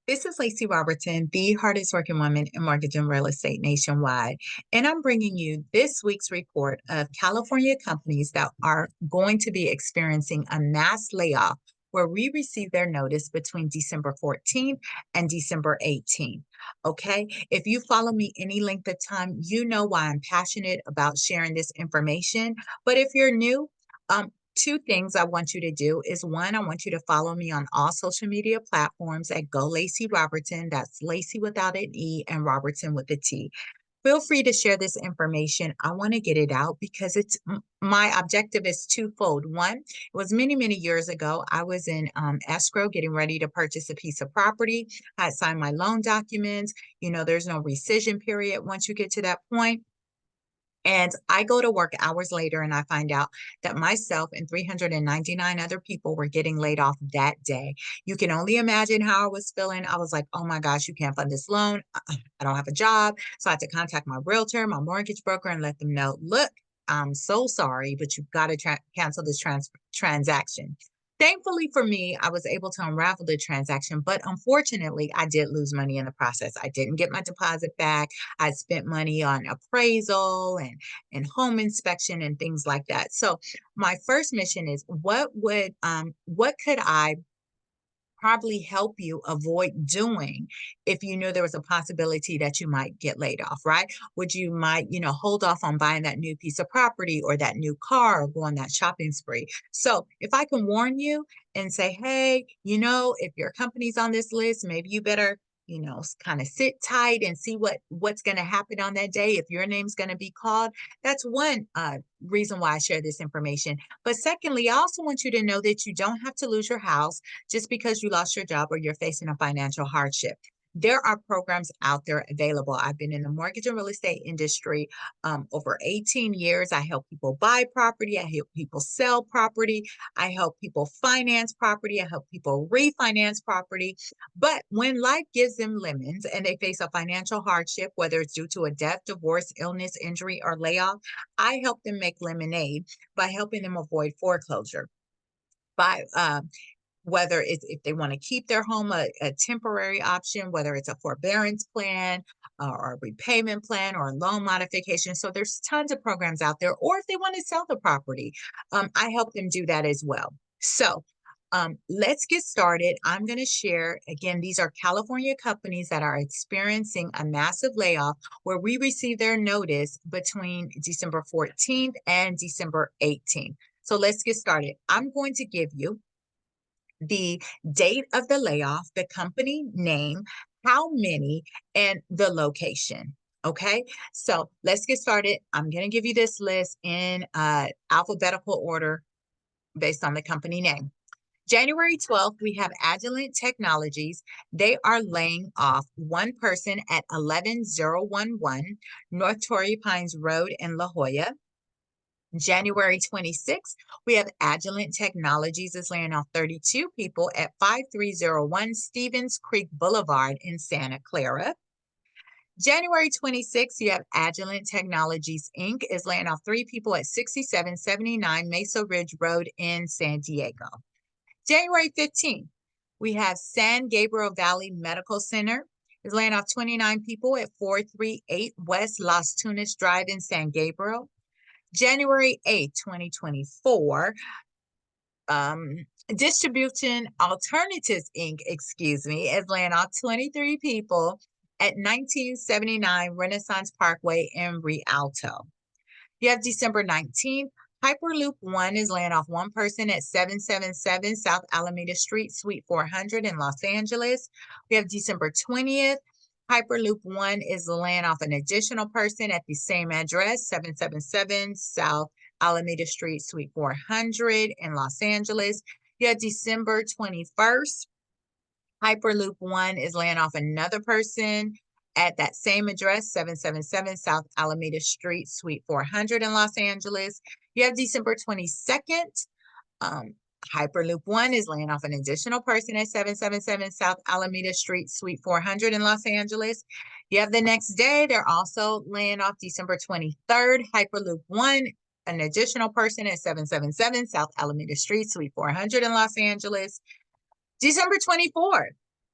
This is Lacy Robertson, the hardest working woman in mortgage and real estate nationwide. And I'm bringing you this week's report of California companies that are going to be experiencing a mass layoff where we received their notice between December 14th and December 18th. Okay. If you follow me any length of time, you know why I'm passionate about sharing this information. But if you're new, two things I want you to do is one, I want you to follow me on all social media platforms at Go Lacy Robertson. That's Lacy without an E and Robertson with a T. Feel free to share this information. I want to get it out because my objective is twofold. One, it was many, many years ago. I was in escrow getting ready to purchase a piece of property. I had signed my loan documents. You know, there's no rescission period once you get to that point. And I go to work hours later and I find out that myself and 399 other people were getting laid off that day. You can only imagine how I was feeling. I was like, oh my gosh, you can't fund this loan. I don't have a job. So I had to contact my realtor, my mortgage broker, and let them know, look, I'm so sorry, but you've got to cancel this transaction. Thankfully for me, I was able to unravel the transaction, but unfortunately, I did lose money in the process. I didn't get my deposit back. I spent money on appraisal and home inspection and things like that. So my first mission is what could I probably help you avoid doing if you knew there was a possibility that you might get laid off, right? Would you might, hold off on buying that new piece of property or that new car or go on that shopping spree. So if I can warn you and say, hey, if your company's on this list, maybe you better kind of sit tight and see what's going to happen on that day if your name's going to be called. That's one reason why I share this information. But secondly, I also want you to know that you don't have to lose your house just because you lost your job or you're facing a financial hardship. There are programs out there available. I've been in the mortgage and real estate industry over 18 years. I help people buy property. I help people sell property. I help people finance property. I help people refinance property. But when life gives them lemons and they face a financial hardship, whether it's due to a death, divorce, illness, injury, or layoff, I help them make lemonade by helping them avoid foreclosure. By whether it's if they want to keep their home a temporary option, whether it's a forbearance plan or a repayment plan or a loan modification. So there's tons of programs out there. Or if they want to sell the property, I help them do that as well. So let's get started. I'm going to share, again, these are California companies that are experiencing a massive layoff where we received their notice between December 14th and December 18th. So let's get started. I'm going to give you the date of the layoff, the company name, how many, and the location. Okay, so let's get started. I'm going to give you this list in alphabetical order based on the company name. January 12th, we have Agilent Technologies. They are laying off one person at 11011 North Torrey Pines Road in La Jolla. January 26th, we have Agilent Technologies is laying off 32 people at 5301 Stevens Creek Boulevard in Santa Clara. January 26th, you have Agilent Technologies, Inc. is laying off 3 people at 6779 Mesa Ridge Road in San Diego. January 15th, we have San Gabriel Valley Medical Center is laying off 29 people at 438 West Las Tunas Drive in San Gabriel. January 8th, 2024, Distribution Alternatives, Inc., is laying off 23 people at 1979 Renaissance Parkway in Rialto. You have December 19th, Hyperloop One is laying off one person at 777 South Alameda Street, Suite 400 in Los Angeles. We have December 20th, Hyperloop One is laying off an additional person at the same address, 777 South Alameda Street, Suite 400 in Los Angeles. You have December 21st, Hyperloop One is laying off another person at that same address, 777 South Alameda Street, Suite 400 in Los Angeles. You have December 22nd. Hyperloop One is laying off an additional person at 777 South Alameda Street, Suite 400 in Los Angeles. You have the next day, they're also laying off December 23rd. Hyperloop One, an additional person at 777 South Alameda Street, Suite 400 in Los Angeles. December 24th,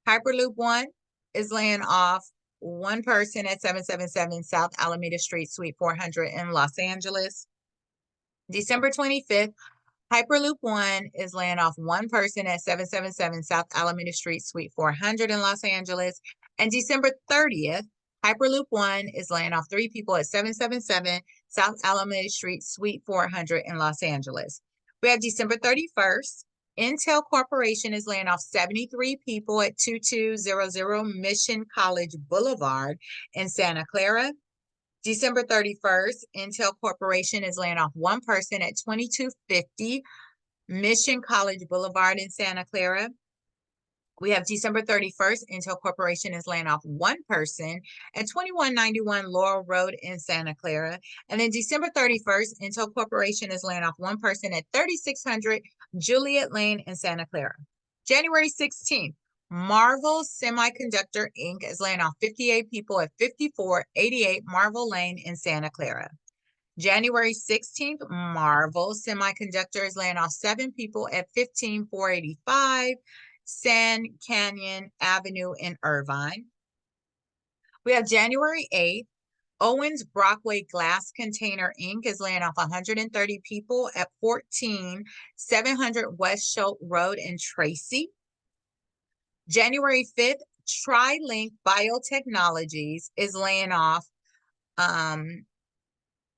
Hyperloop One is laying off one person at 777 South Alameda Street, Suite 400 in Los Angeles. December 25th, Hyperloop One is laying off one person at 777 South Alameda Street, Suite 400 in Los Angeles. And December 30th, Hyperloop One is laying off three people at 777 South Alameda Street, Suite 400 in Los Angeles. We have December 31st. Intel Corporation is laying off 73 people at 2200 Mission College Boulevard in Santa Clara. December 31st, Intel Corporation is laying off one person at 2250 Mission College Boulevard in Santa Clara. We have December 31st, Intel Corporation is laying off one person at 2191 Laurel Road in Santa Clara. And then December 31st, Intel Corporation is laying off one person at 3600 Juliet Lane in Santa Clara. January 16th, Marvel Semiconductor Inc. is laying off 58 people at 5488 Marvel Lane in Santa Clara. January 16th, Marvel Semiconductor is laying off 7 people at 15485 San Canyon Avenue in Irvine. We have January 8th, Owens Brockway Glass Container Inc. is laying off 130 people at 14700 West Schultz Road in Tracy. January 5th, TriLink Biotechnologies is laying off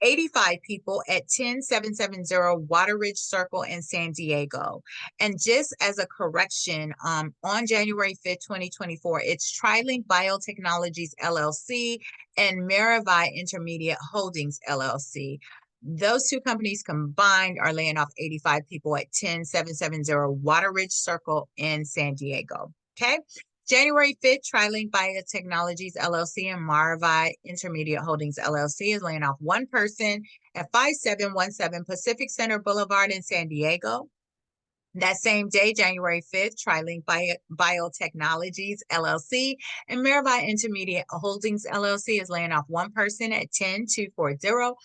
85 people at 10770 Water Ridge Circle in San Diego. And just as a correction, on January 5th, 2024, it's TriLink Biotechnologies LLC and Maravai Intermediate Holdings LLC. Those two companies combined are laying off 85 people at 10770 Water Ridge Circle in San Diego. Okay. January 5th, TriLink Biotechnologies LLC and Maravai Intermediate Holdings LLC is laying off one person at 5717 Pacific Center Boulevard in San Diego. That same day, January 5th, TriLink Biotechnologies LLC and Maravai Intermediate Holdings LLC is laying off one person at 10240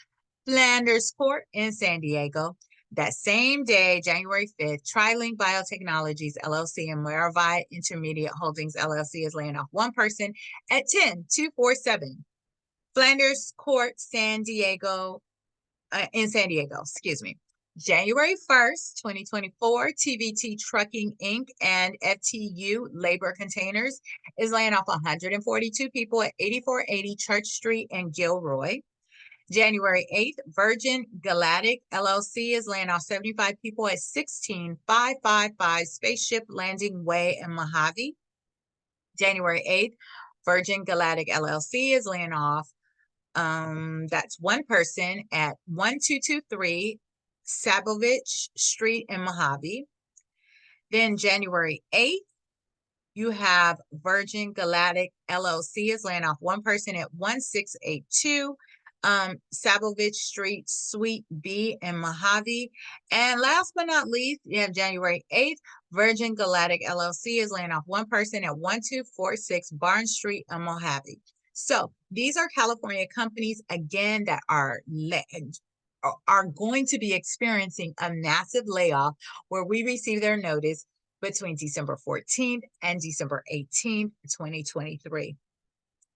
Flanders Court in San Diego. That same day, January 5th, TriLink Biotechnologies LLC and Maravai Intermediate Holdings LLC is laying off one person at 10247 Flanders Court, San Diego, in San Diego, excuse me. January 1st, 2024, TVT Trucking Inc. and FTU Labor Containers is laying off 142 people at 8480 Church Street in Gilroy. January 8th, Virgin Galactic LLC is laying off 75 people at 16555 Spaceship Landing Way in Mojave. January 8th, Virgin Galactic LLC is laying off, that's one person at 1223 Sabovich Street in Mojave. Then January 8th, you have Virgin Galactic LLC is laying off one person at 1682 Sabovich Street, Suite B in Mojave. And last but not least, you have January 8th, Virgin Galactic LLC is laying off one person at 1246 Barnes Street in Mojave. So these are California companies, again, that are going to be experiencing a massive layoff where we receive their notice between December 14th and December 18th, 2023.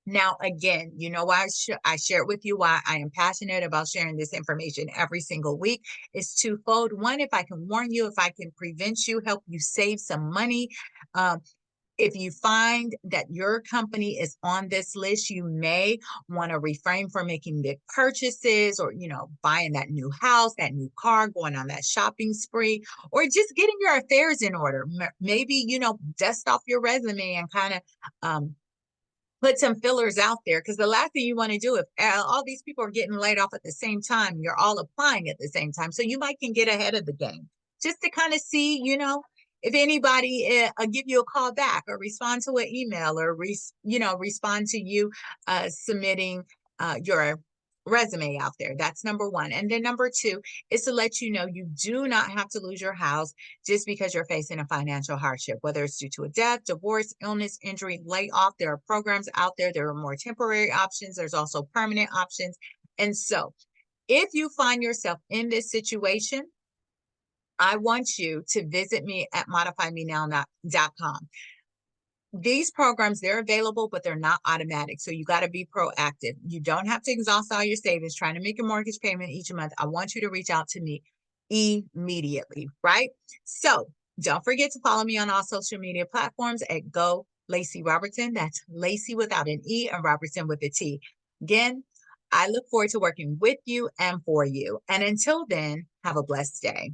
Now, again, you know why I share with you why I am passionate about sharing this information every single week. It's twofold. One, if I can warn you, if I can prevent you, help you save some money. If you find that your company is on this list, you may want to refrain from making big purchases or, buying that new house, that new car, going on that shopping spree, or just getting your affairs in order. Maybe, dust off your resume and kind of, put some fillers out there, because the last thing you want to do, if all these people are getting laid off at the same time, you're all applying at the same time. So you might can get ahead of the game just to kind of see, if anybody give you a call back or respond to an email or, respond to you submitting your resume out there. That's number one. And then number two is to let you know you do not have to lose your house just because you're facing a financial hardship, whether it's due to a death, divorce, illness, injury, layoff. There are programs out there. There are more temporary options. There's also permanent options. And so if you find yourself in this situation, I want you to visit me at modifymenow.com. These programs, they're available, but they're not automatic. So you got to be proactive. You don't have to exhaust all your savings trying to make a mortgage payment each month. I want you to reach out to me immediately, right? So don't forget to follow me on all social media platforms at Go Lacy Robertson. That's Lacy without an E and Robertson with a T. Again, I look forward to working with you and for you. And until then, have a blessed day.